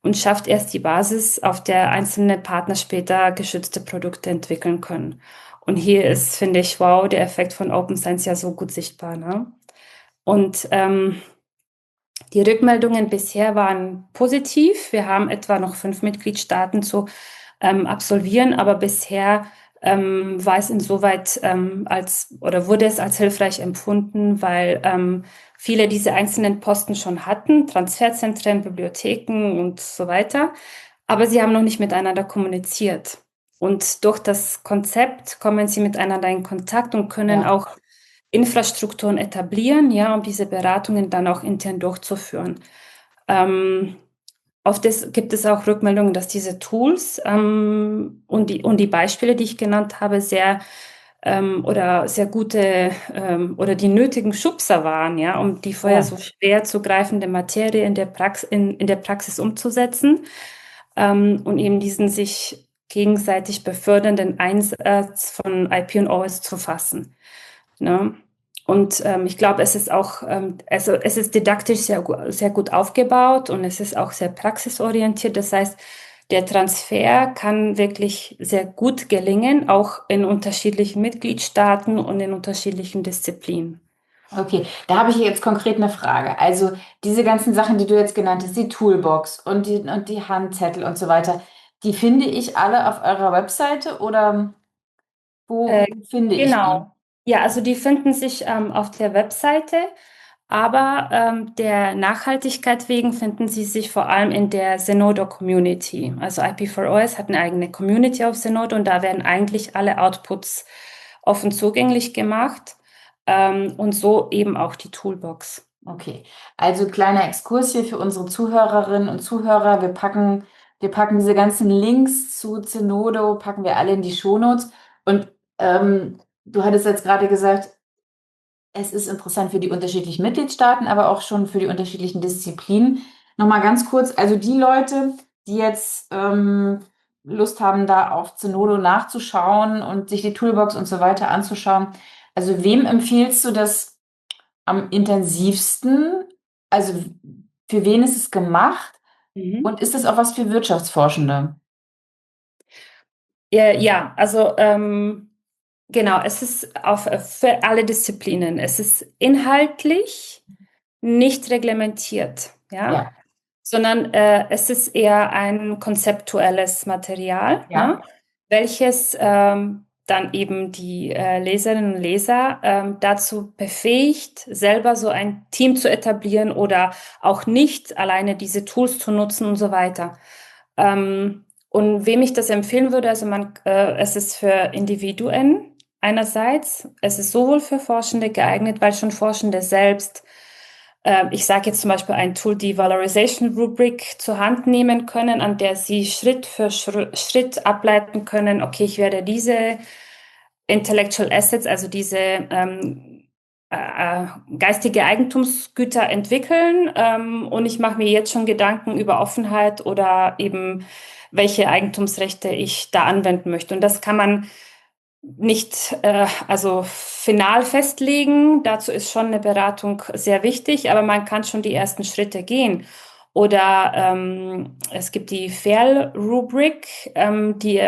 und schafft erst die Basis, auf der einzelne Partner später geschützte Produkte entwickeln können. Und hier ist, finde ich, wow, der Effekt von Open Science ja so gut sichtbar, ne? Und die Rückmeldungen bisher waren positiv. Wir haben etwa noch 5 Mitgliedstaaten zu absolvieren, aber bisher war es insoweit als oder wurde es als hilfreich empfunden, weil viele diese einzelnen Posten schon hatten, Transferzentren, Bibliotheken und so weiter, aber sie haben noch nicht miteinander kommuniziert. Und durch das Konzept kommen sie miteinander in Kontakt und können Ja. auch Infrastrukturen etablieren, ja, um diese Beratungen dann auch intern durchzuführen. Ähm, Oft gibt es auch Rückmeldungen, dass diese Tools und die Beispiele, die ich genannt habe, sehr oder sehr gute oder die nötigen Schubser waren, ja, um die vorher Ja. so schwer zu greifende Materie in der Praxis umzusetzen und eben diesen sich gegenseitig befördernden Einsatz von IP und OS zu fassen. Ne? Und ich glaube, es ist auch, also es ist didaktisch sehr gut aufgebaut und es ist auch sehr praxisorientiert. Das heißt, der Transfer kann wirklich sehr gut gelingen, auch in unterschiedlichen Mitgliedstaaten und in unterschiedlichen Disziplinen. Okay, da habe ich jetzt konkret eine Frage. Also diese ganzen Sachen, die du jetzt genannt hast, die Toolbox und die Handzettel und so weiter, die finde ich alle auf eurer Webseite oder Äh, wo finde ich die? genau. Ja, also die finden sich auf der Webseite, aber der Nachhaltigkeit wegen finden sie sich vor allem in der Zenodo Community. Also IP4OS hat eine eigene Community auf Zenodo und da werden eigentlich alle Outputs offen zugänglich gemacht und so eben auch die Toolbox. Okay, also kleiner Exkurs hier für unsere Zuhörerinnen und Zuhörer. Wir packen diese ganzen Links zu Zenodo, packen wir alle in die Shownotes. Und du hattest jetzt gerade gesagt, es ist interessant für die unterschiedlichen Mitgliedstaaten, aber auch schon für die unterschiedlichen Disziplinen. Nochmal ganz kurz, also die Leute, die jetzt Lust haben, da auf Zenodo nachzuschauen und sich die Toolbox und so weiter anzuschauen, also wem empfiehlst du das am intensivsten? Also für wen ist es gemacht? Mhm. Und ist das auch was für Wirtschaftsforschende? Ja, also genau, es ist für alle Disziplinen. Es ist inhaltlich nicht reglementiert, ja, Ja, sondern es ist eher ein konzeptuelles Material, ne, ja. welches dann eben die Leserinnen und Leser dazu befähigt, selber so ein Team zu etablieren oder auch nicht alleine diese Tools zu nutzen und so weiter. Und wem ich das empfehlen würde, also es ist für Individuen einerseits, es ist sowohl für Forschende geeignet, weil schon Forschende selbst ich sage jetzt zum Beispiel ein Tool, die Valorization Rubric zur Hand nehmen können, an der Sie Schritt für Schritt ableiten können, okay, ich werde diese Intellectual Assets, also diese geistige Eigentumsgüter entwickeln und ich mache mir jetzt schon Gedanken über Offenheit oder eben welche Eigentumsrechte ich da anwenden möchte. Und das kann man nicht also final festlegen. Dazu ist schon eine Beratung sehr wichtig, aber man kann schon die ersten Schritte gehen. Oder es gibt die FAIR-Rubrik, die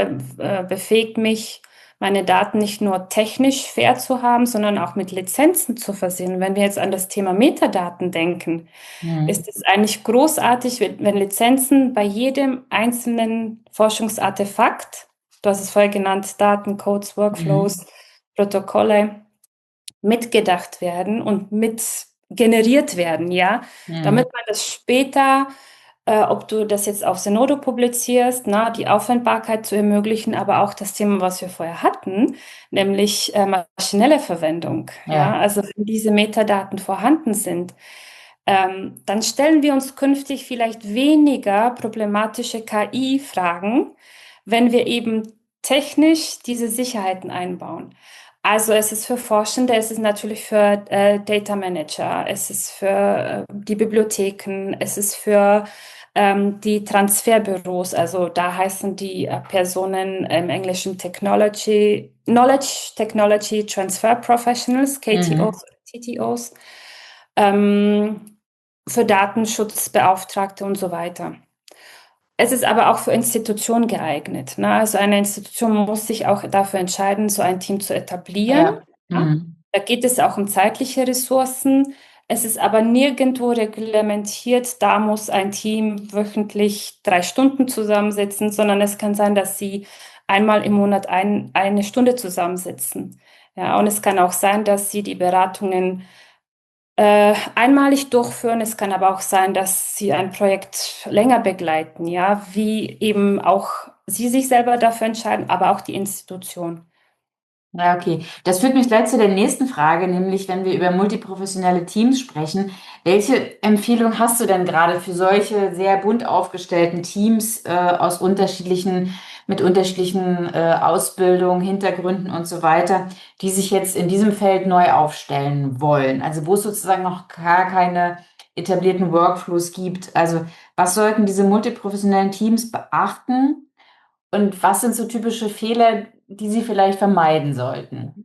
befähigt mich, meine Daten nicht nur technisch fair zu haben, sondern auch mit Lizenzen zu versehen. Wenn wir jetzt an das Thema Metadaten denken, Hm. ist es eigentlich großartig, wenn Lizenzen bei jedem einzelnen Forschungsartefakt, du hast es vorher genannt, Daten, Codes, Mhm. Workflows, Protokolle, mitgedacht werden und mit generiert werden, ja, damit Mhm. man das später, ob du das jetzt auf Zenodo publizierst, na, die Auffindbarkeit zu ermöglichen, aber auch das Thema, was wir vorher hatten, nämlich maschinelle Verwendung, ja, Ja. also wenn diese Metadaten vorhanden sind, dann stellen wir uns künftig vielleicht weniger problematische KI-Fragen, wenn wir eben technisch diese Sicherheiten einbauen. Also es ist für Forschende, es ist natürlich für Data Manager, es ist für die Bibliotheken, es ist für die Transferbüros, also da heißen die Personen im Englischen Knowledge Technology Transfer Professionals, Mhm. KTOs, TTOs, ähm, für Datenschutzbeauftragte und so weiter. Es ist aber auch für Institutionen geeignet. Ne? Also eine Institution muss sich auch dafür entscheiden, so ein Team zu etablieren. Ja. Ja? Mhm. Da geht es auch um zeitliche Ressourcen. Es ist aber nirgendwo reglementiert, da muss ein Team wöchentlich 3 Stunden zusammensitzen, sondern es kann sein, dass sie einmal im Monat eine Stunde zusammensitzen. Ja, und es kann auch sein, dass sie die Beratungen einmalig durchführen. Es kann aber auch sein, dass Sie ein Projekt länger begleiten, ja, wie eben auch Sie sich selber dafür entscheiden, aber auch die Institution. Ja, okay. Das führt mich gleich zu der nächsten Frage, nämlich wenn wir über multiprofessionelle Teams sprechen, welche Empfehlung hast du denn gerade für solche sehr bunt aufgestellten Teams aus mit unterschiedlichen Ausbildungen, Hintergründen und so weiter, die sich jetzt in diesem Feld neu aufstellen wollen? Also wo es sozusagen noch gar keine etablierten Workflows gibt. Also was sollten diese multiprofessionellen Teams beachten? Und was sind so typische Fehler, die sie vielleicht vermeiden sollten?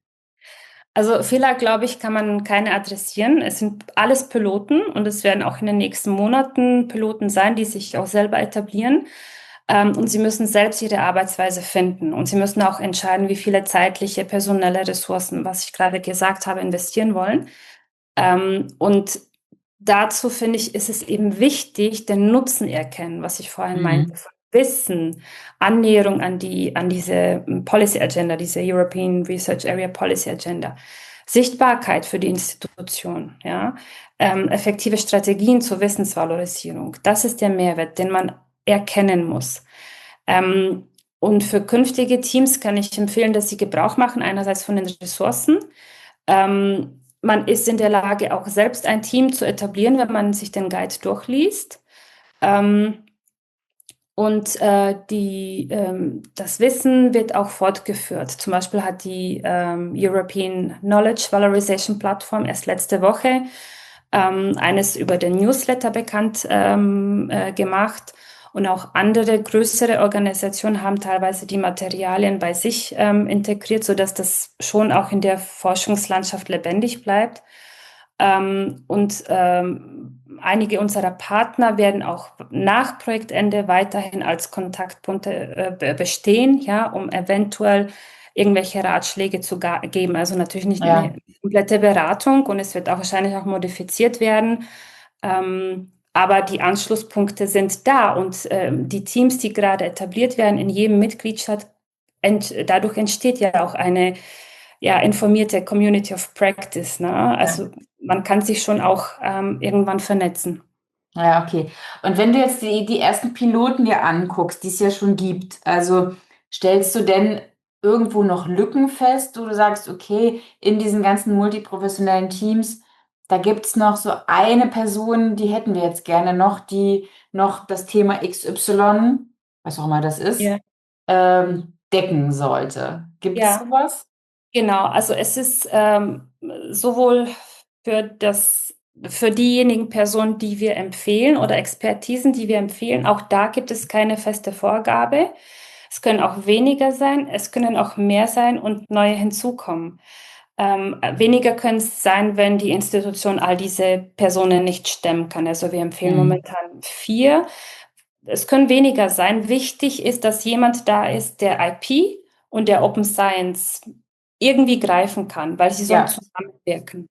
Also Fehler, glaube ich, kann man keine adressieren. Es sind alles Piloten und es werden auch in den nächsten Monaten Piloten sein, die sich auch selber etablieren. Und sie müssen selbst ihre Arbeitsweise finden und sie müssen auch entscheiden, wie viele zeitliche, personelle Ressourcen, was ich gerade gesagt habe, investieren wollen. Und dazu finde ich, ist es eben wichtig, den Nutzen erkennen, was ich vorhin meinte, Mhm. von Wissen, Annäherung an diese Policy Agenda, diese European Research Area Policy Agenda, Sichtbarkeit für die Institution, ja, effektive Strategien zur Wissensvalorisierung. Das ist der Mehrwert, den man erkennen muss. Ähm, und für künftige Teams kann ich empfehlen, dass sie Gebrauch machen, einerseits von den Ressourcen, man ist in der Lage, auch selbst ein Team zu etablieren, wenn man sich den Guide durchliest. Ähm, das Wissen wird auch fortgeführt. Zum Beispiel hat die European Knowledge Valorization Platform erst letzte Woche eines über den Newsletter bekannt gemacht. Und auch andere größere Organisationen haben teilweise die Materialien bei sich integriert, sodass das schon auch in der Forschungslandschaft lebendig bleibt. Einige unserer Partner werden auch nach Projektende weiterhin als Kontaktpunkte bestehen, ja, um eventuell irgendwelche Ratschläge zu geben. Also natürlich nicht Ja, eine komplette Beratung und es wird auch wahrscheinlich auch modifiziert werden. Aber die Anschlusspunkte sind da und die Teams, die gerade etabliert werden in jedem Mitgliedstaat, dadurch entsteht ja auch eine ja, informierte Community of Practice. Ne? ja, Also man kann sich schon auch irgendwann vernetzen. ja, okay. Und wenn du jetzt die ersten Piloten dir anguckst, die es ja schon gibt, also stellst du denn irgendwo noch Lücken fest, wo du sagst, okay, in diesen ganzen multiprofessionellen Teams, da gibt es noch so eine Person, die hätten wir jetzt gerne noch, die noch das Thema XY, was auch immer das ist, Ja. decken sollte. Gibt es Ja, sowas? genau. Also es ist sowohl für für diejenigen Personen, die wir empfehlen oder Expertisen, die wir empfehlen, auch da gibt es keine feste Vorgabe. Es können auch weniger sein, es können auch mehr sein und neue hinzukommen. Weniger können es sein, wenn die Institution all diese Personen nicht stemmen kann. Also wir empfehlen Hm. momentan 4. Es können weniger sein. Wichtig ist, dass jemand da ist, der IP und der Open Science irgendwie greifen kann, weil sie sollen Ja, zusammenwirken.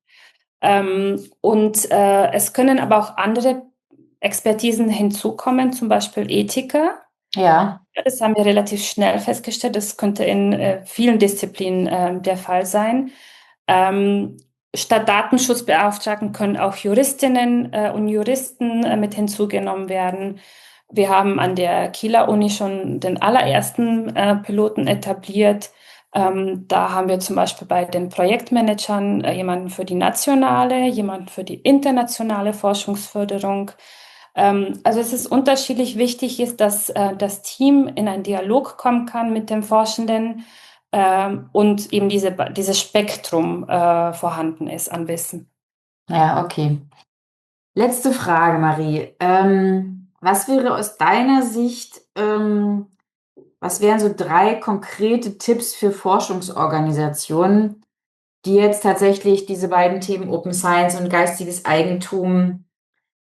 Es können aber auch andere Expertisen hinzukommen, zum Beispiel Ethiker. ja, Ja, das haben wir relativ schnell festgestellt. Das könnte in vielen Disziplinen der Fall sein. Ähm, Statt Datenschutzbeauftragten können auch Juristinnen und Juristen mit hinzugenommen werden. Wir haben an der Kieler Uni schon den allerersten Piloten etabliert. Da haben wir zum Beispiel bei den Projektmanagern jemanden für die nationale, jemanden für die internationale Forschungsförderung. Also es ist unterschiedlich. Wichtig ist, dass das Team in einen Dialog kommen kann mit dem Forschenden, und eben dieses Spektrum vorhanden ist an Wissen. Ja, okay. Letzte Frage, Marie. Was wäre aus deiner Sicht, was wären so 3 konkrete Tipps für Forschungsorganisationen, die jetzt tatsächlich diese beiden Themen Open Science und geistiges Eigentum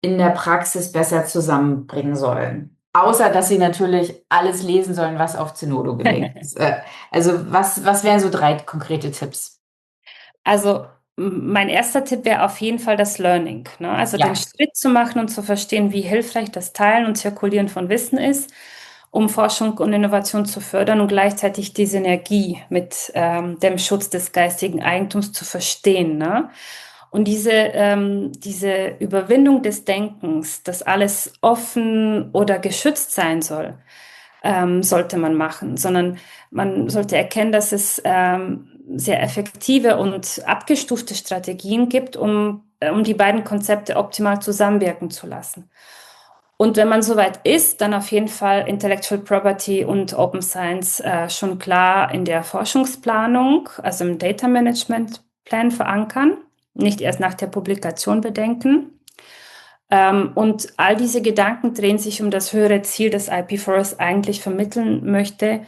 in der Praxis besser zusammenbringen sollen? Außer, dass sie natürlich alles lesen sollen, was auf Zenodo gelinkt ist. Also was wären so 3 konkrete Tipps? Also mein erster Tipp wäre auf jeden Fall das Learning, ne? Also den Ja, Schritt zu machen und zu verstehen, wie hilfreich das Teilen und Zirkulieren von Wissen ist, um Forschung und Innovation zu fördern und gleichzeitig die Synergie mit dem Schutz des geistigen Eigentums zu verstehen, ne? Und diese Überwindung des Denkens, dass alles offen oder geschützt sein soll, sollte man machen, sondern man sollte erkennen, dass es sehr effektive und abgestufte Strategien gibt, um die beiden Konzepte optimal zusammenwirken zu lassen. Und wenn man soweit ist, dann auf jeden Fall Intellectual Property und Open Science schon klar in der Forschungsplanung, also im Data Management Plan verankern, nicht erst nach der Publikation bedenken. Und all diese Gedanken drehen sich um das höhere Ziel, das IP4S eigentlich vermitteln möchte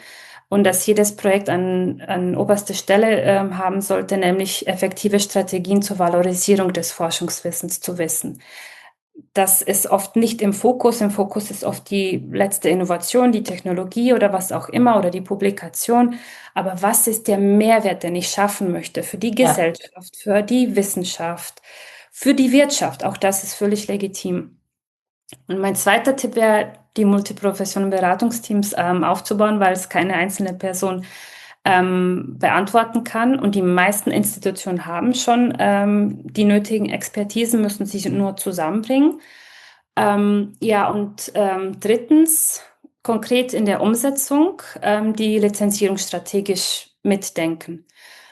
und dass jedes Projekt an oberster Stelle haben sollte, nämlich effektive Strategien zur Valorisierung des Forschungswissens zu wissen. Das ist oft nicht im Fokus. Im Fokus ist oft die letzte Innovation, die Technologie oder was auch immer oder die Publikation. Aber was ist der Mehrwert, den ich schaffen möchte für die ja. Gesellschaft, für die Wissenschaft, für die Wirtschaft? Auch das ist völlig legitim. Und mein zweiter Tipp wäre, die multiprofessionellen Beratungsteams aufzubauen, weil es keine einzelne Person beantworten kann. Und die meisten Institutionen haben schon die nötigen Expertisen, müssen sich nur zusammenbringen. Ja, und drittens, konkret in der Umsetzung, die Lizenzierung strategisch mitdenken.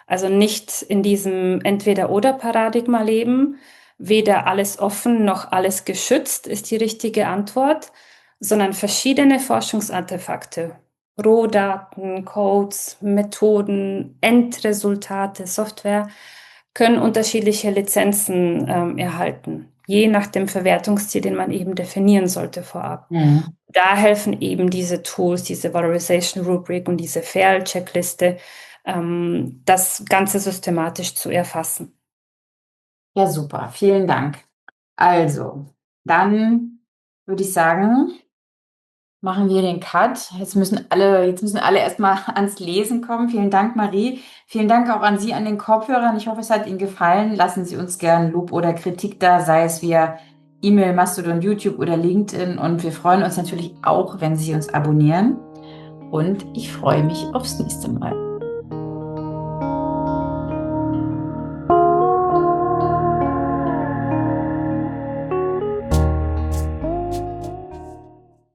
Also nicht in diesem Entweder-oder-Paradigma leben, weder alles offen noch alles geschützt ist die richtige Antwort, sondern verschiedene Forschungsartefakte, Rohdaten, Codes, Methoden, Endresultate, Software können unterschiedliche Lizenzen erhalten, je nach dem Verwertungsziel, den man eben definieren sollte vorab. Mhm. Da helfen eben diese Tools, diese Valorization Rubric und diese FAIR-Checkliste, das Ganze systematisch zu erfassen. Ja, super. Vielen Dank. Also, dann würde ich sagen, machen wir den Cut. Jetzt müssen alle erstmal ans Lesen kommen. Vielen Dank, Marie. Vielen Dank auch an Sie an den Kopfhörern. Ich hoffe, es hat Ihnen gefallen. Lassen Sie uns gern Lob oder Kritik da, sei es via E-Mail, Mastodon, YouTube oder LinkedIn. Und wir freuen uns natürlich auch, wenn Sie uns abonnieren. Und ich freue mich aufs nächste Mal.